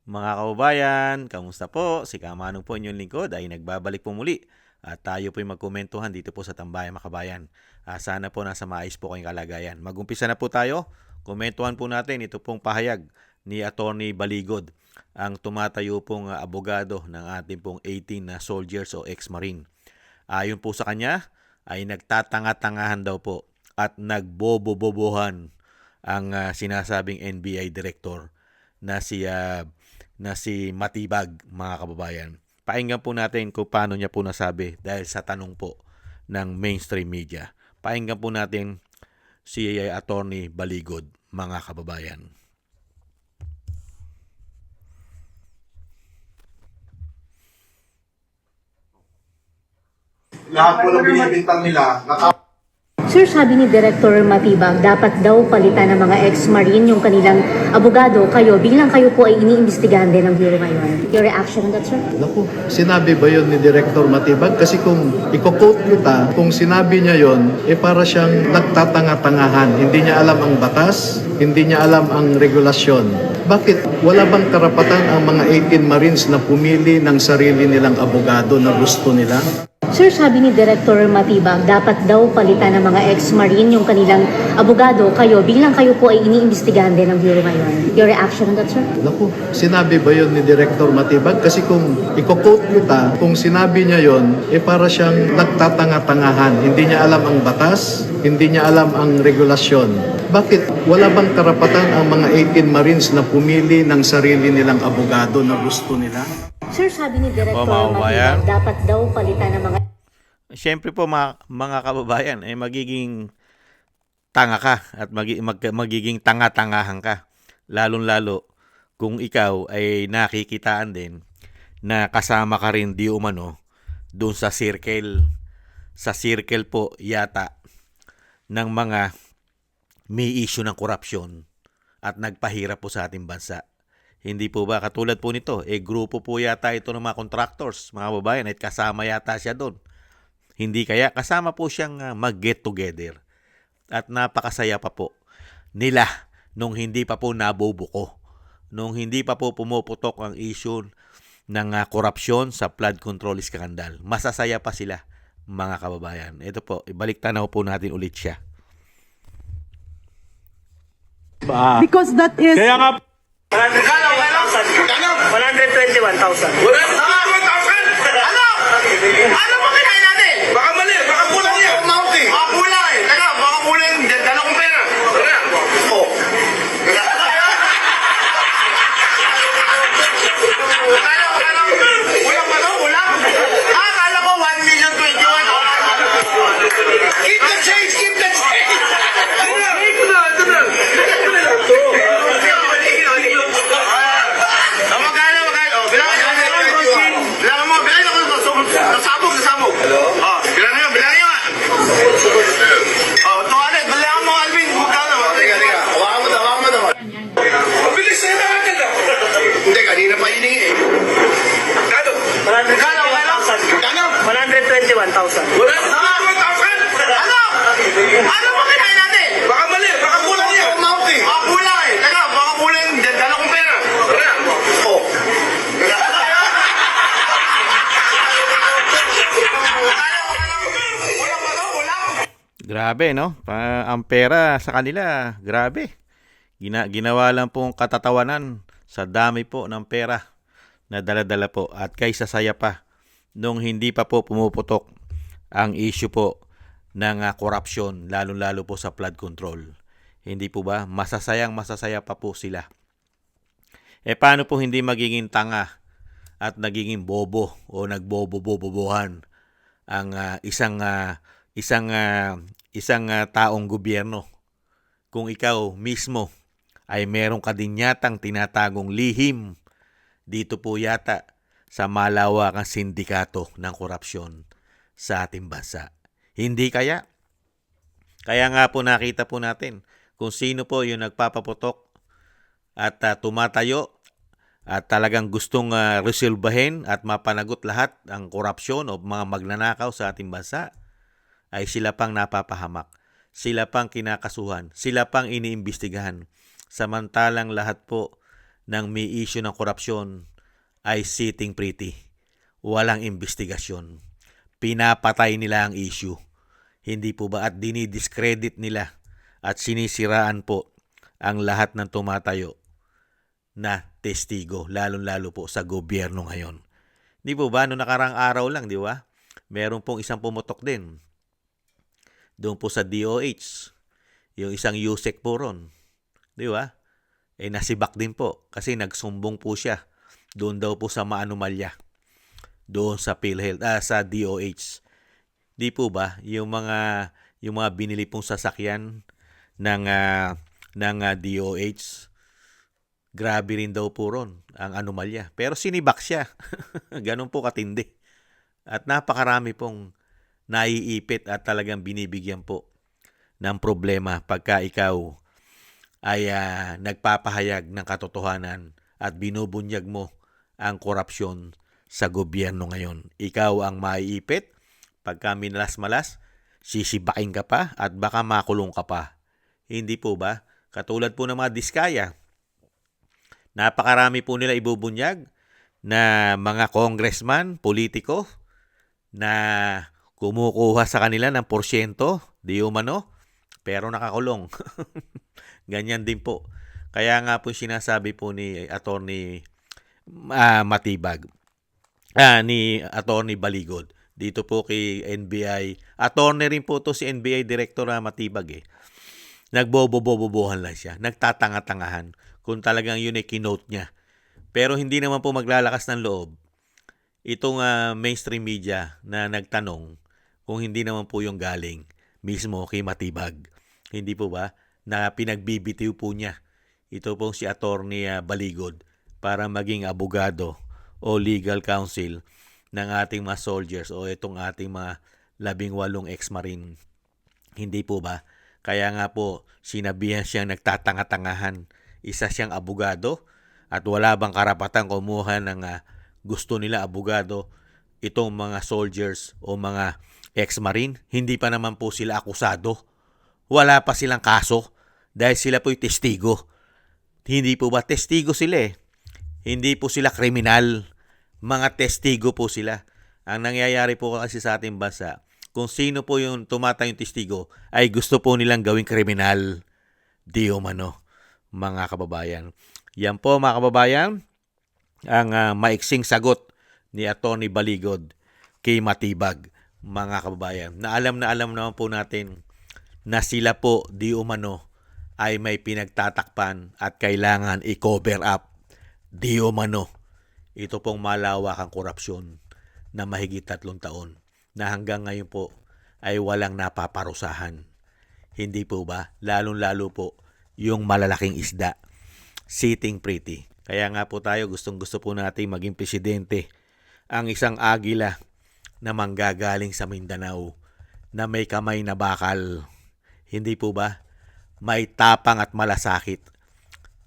Mga kababayan, kamusta po? Si Kamanong po inyong lingkod ay nagbabalik po muli at tayo po'y magkomentuhan dito po sa Tambayan Makabayan. Sana po nasa maayos po kayong kalagayan. Magumpisa na po tayo. Komentuhan po natin ito pong pahayag ni Attorney Baligod, ang tumatayo pong abogado ng ating pong 18 na soldiers o ex-marine. Ayon po sa kanya ay nagtatanga-tangahan daw po at nagbobobobohan ang sinasabing NBI Director na si Matibag, mga kababayan. Pakinggan po natin kung paano niya po nasabi dahil sa tanong po ng mainstream media. Pakinggan po natin si Attorney Baligod, mga kababayan. Lahat po ng binibintang nila, Sir, sabi ni Director Matibag, dapat daw palitan ng mga ex-marine yung kanilang abogado. Kayo, biglang kayo po ay iniimbestigahan din ng Bureau ngayon. Your reaction on that, sir? Naku, sinabi ba yun ni Director Matibag? Kasi kung i-quote kita, kung sinabi niya yun, para siyang nagtatanga-tangahan. Hindi niya alam ang batas, hindi niya alam ang regulasyon. Bakit wala bang karapatan ang mga 18 Marines na pumili ng sarili nilang abogado na gusto nila? Sir, sabi ni Director Matibag, dapat daw palitan ng mga ex-marine yung kanilang abogado. Kayo, biglang kayo po ay iniimbestigahan din ng Bureau ngayon. Your reaction on that, sir? Naku, sinabi ba yun ni Director Matibag? Kasi kung i-quote kita, kung sinabi niya yun, para siyang nagtatanga-tangahan. Hindi niya alam ang batas, hindi niya alam ang regulasyon. Bakit wala bang karapatan ang mga 18 Marines na pumili ng sarili nilang abogado na gusto nila? Sir, sabi ni Director kababayan. Matibag, dapat daw palitan ng mga Siyempre po mga kababayan, magiging tanga ka at magiging tanga-tangahan ka. Lalong-lalo kung ikaw ay nakikitaan din na kasama ka rin di umano doon sa circle. Sa circle po yata ng mga may issue ng korupsyon at nagpahirap po sa ating bansa. Hindi po ba katulad po nito, grupo po yata ito ng mga contractors, mga kababayan, at kasama yata siya doon. Hindi kaya kasama po siyang mag-get together. At napakasaya pa po nila nung hindi pa po nabubuko. Nung hindi pa po pumuputok ang issue ng korupsyon sa flood control scandal. Masasaya pa sila, mga kababayan. Ito po, ibalik tanaw po natin ulit siya. Because that is... Kaya nga, 121,000. Ano? Ano ba kinain natin? Baka mali, baka kulang yan. Baka kulang eh. Teka, baka kulang. Dala kong pera. Tara. Oh. Kulang ba to? Kulang? Akala ko 1,021,000. Keep the change, keep the change. Ito na. Magkano? Bilangan mo. Nasabog. Hello? Bilangan nyo. Tuwalit. Bilangan mo, Alvin. Magkano? Teka. Hawakan mo naman. Mabilis na yun agad ah. Hindi, kanina pa hiningi eh. Magkano? 121,000. 1,000? Ano? Ano ba kinain natin? Baka mali, baka kulang yan. Baka kulang eh. Teka, baka kulang. Dala kong pera. Tara. Oh. Kulang ba to? Kulang? Grabe, no? Ang pera sa kanila, grabe. Ginawa lang pong katatawanan sa dami po ng pera na dala-dala po. At kaysa saya pa, nung hindi pa po pumuputok ang issue po ng korupsyon, lalo-lalo po sa flood control. Hindi po ba? Masasaya pa po sila. Paano po hindi magiging tanga at nagiging bobo o nagbobobobohan ang isang taong gobyerno kung ikaw mismo ay meron ka din yatang tinatagong lihim dito po yata sa malawakang sindikato ng korupsyon sa ating bansa. Hindi kaya? Kaya nga po nakita po natin kung sino po yung nagpapaputok at tumatayo at talagang gustong resolbahin at mapanagot lahat ang korupsyon o mga magnanakaw sa ating bansa, ay sila pang napapahamak. Sila pang kinakasuhan. Sila pang iniimbestigahan. Samantalang lahat po ng may issue ng korupsyon ay sitting pretty. Walang investigasyon. Pinapatay nila ang issue. Hindi po ba? At dinidiscredit nila at sinisiraan po ang lahat ng tumatayo na testigo, lalong-lalo po sa gobyerno ngayon. Di po ba? Noong nakarang araw lang, di ba? Meron pong isang pumutok din. Doon po sa DOH. Yung isang USEC po ron. Di ba? Nasibak din po kasi nagsumbong po siya. Doon daw po sa maanumalya. Doon sa PhilHealth, sa DOH. Di po ba? Yung mga binili pong sasakyan ng DOH, grabe rin daw po ron ang anomalya. Pero sinibak siya. Ganun po katindi. At napakarami pong naiipit at talagang binibigyan po ng problema pagka ikaw ay nagpapahayag ng katotohanan at binubunyag mo ang korupsyon sa gobyerno ngayon. Ikaw ang maiipit, pagka minalas-malas, sisibakin ka pa at baka makulong ka pa. Hindi po ba? Katulad po ng mga diskaya. Napakarami po nila ibubunyag na mga congressman, politiko, na kumukuha sa kanila ng porsyento, di umano, pero nakakulong. Ganyan din po. Kaya nga po sinasabi po ni Attorney Matibag, ni Attorney Baligod, dito po kay NBI, attorney rin po to si NBI Director Matibag Nagbobobobobohan lang siya, nagtatanga-tangahan kung talagang yun ay kinote niya. Pero hindi naman po maglalakas ng loob itong mainstream media na nagtanong kung hindi naman po yung galing mismo kay Matibag. Hindi po ba? Na pinagbibitiw po niya ito pong si Attorney Baligod para maging abogado o legal counsel ng ating mga soldiers o itong ating mga 18 ex-marine. Hindi po ba? Kaya nga po sinabihan siyang nagtatanga-tangahan. Isa siyang abogado at wala bang karapatan kumuha ng gusto nila abogado itong mga soldiers o mga ex-marine. Hindi pa naman po sila akusado. Wala pa silang kaso dahil sila po'y testigo. Hindi po ba? Testigo sila Hindi po sila kriminal. Mga testigo po sila. Ang nangyayari po kasi sa ating bansa, kung sino po yung tumatayong testigo, ay gusto po nilang gawing kriminal. Di umano, mga kababayan. Yan po mga kababayan, ang maiksing sagot ni Attorney Baligod kay Matibag, mga kababayan. Na alam naman po natin na sila po di umano ay may pinagtatakpan at kailangan i-cover up. Di umano, ito pong malawakang korupsyon na mahigit 3 taon na hanggang ngayon po ay walang napaparusahan. Hindi po ba? Lalong-lalo po yung malalaking isda. Sitting pretty. Kaya nga po tayo gustong-gusto po natin maging presidente ang isang agila na manggagaling sa Mindanao na may kamay na bakal. Hindi po ba? May tapang at malasakit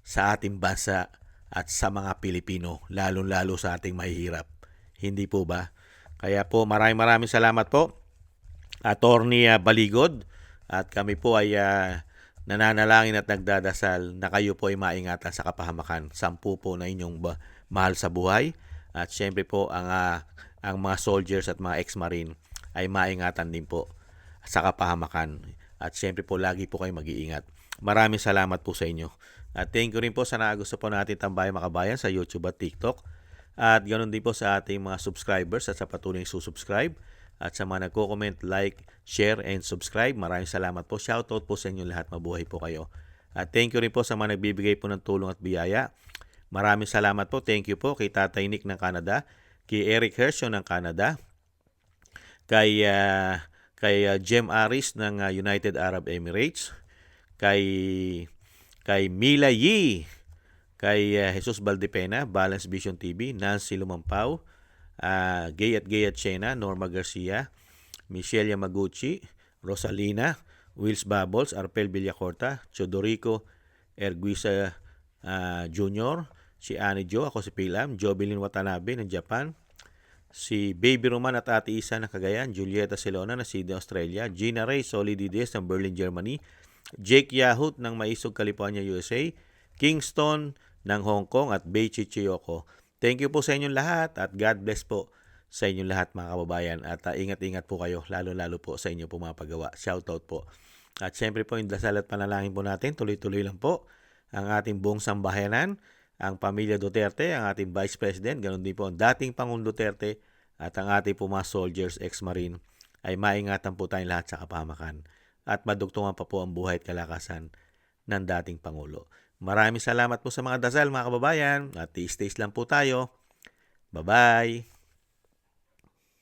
sa ating bansa at sa mga Pilipino, lalong-lalo sa ating mahihirap. Hindi po ba? Kaya po maraming salamat po, Attorney Baligod, at kami po ay nananalangin at nagdadasal na kayo po ay maingatan sa kapahamakan. 10 po na inyong mahal sa buhay at syempre po ang mga soldiers at mga ex-marine ay maingatan din po sa kapahamakan. At syempre po lagi po kayo mag-iingat. Maraming salamat po sa inyo. At thank you rin po sa gusto po natin tambayan makabayan sa YouTube at TikTok. At ganoon din po sa ating mga subscribers at sa patuloy susubscribe. At sa mga nagko-comment, like, share, and subscribe. Maraming salamat po. Shoutout po sa inyo lahat. Mabuhay po kayo. At thank you rin po sa mga nagbibigay po ng tulong at biyaya. Maraming salamat po. Thank you po kay Tatay Nick ng Canada, kay Eric Hershon ng Canada, kay Jem Aris ng United Arab Emirates, kay Mila Yee, kay Jesus Valdepena, Balance Vision TV, Nancy Lumampao, Gay at Chena, Norma Garcia, Michelle Yamaguchi, Rosalina, Wills Bubbles, Arpel Villacorta, Chodorico Erguisa Jr., si Annie Jo, ako si Pilam, Jovelyn Watanabe ng Japan, si Baby Roman at Ate Isa ng Cagayan, Julieta Celona ng Sydney, Australia, Gina Ray Solidides ng Berlin, Germany, Jake Yahut ng Maisog, California, USA, Kingston ng Hong Kong at Beichi Chiyoko. Thank you po sa inyong lahat at God bless po sa inyong lahat mga kababayan at ingat-ingat po kayo lalo-lalo po sa inyo po mga paggawa. Shoutout po. At syempre po yung dasal at panalangin po natin, tuloy-tuloy lang po ang ating buong sambahayanan, ang pamilya Duterte, ang ating Vice President, ganoon din po ang dating Pangulong Duterte at ang ating po mga soldiers, ex-marine ay maingatan po tayong lahat sa kapahamakan at madugtungan pa po ang buhay at kalakasan ng dating Pangulo. Maraming salamat po sa mga dasal mga kababayan at i-stays lang po tayo. Bye-bye!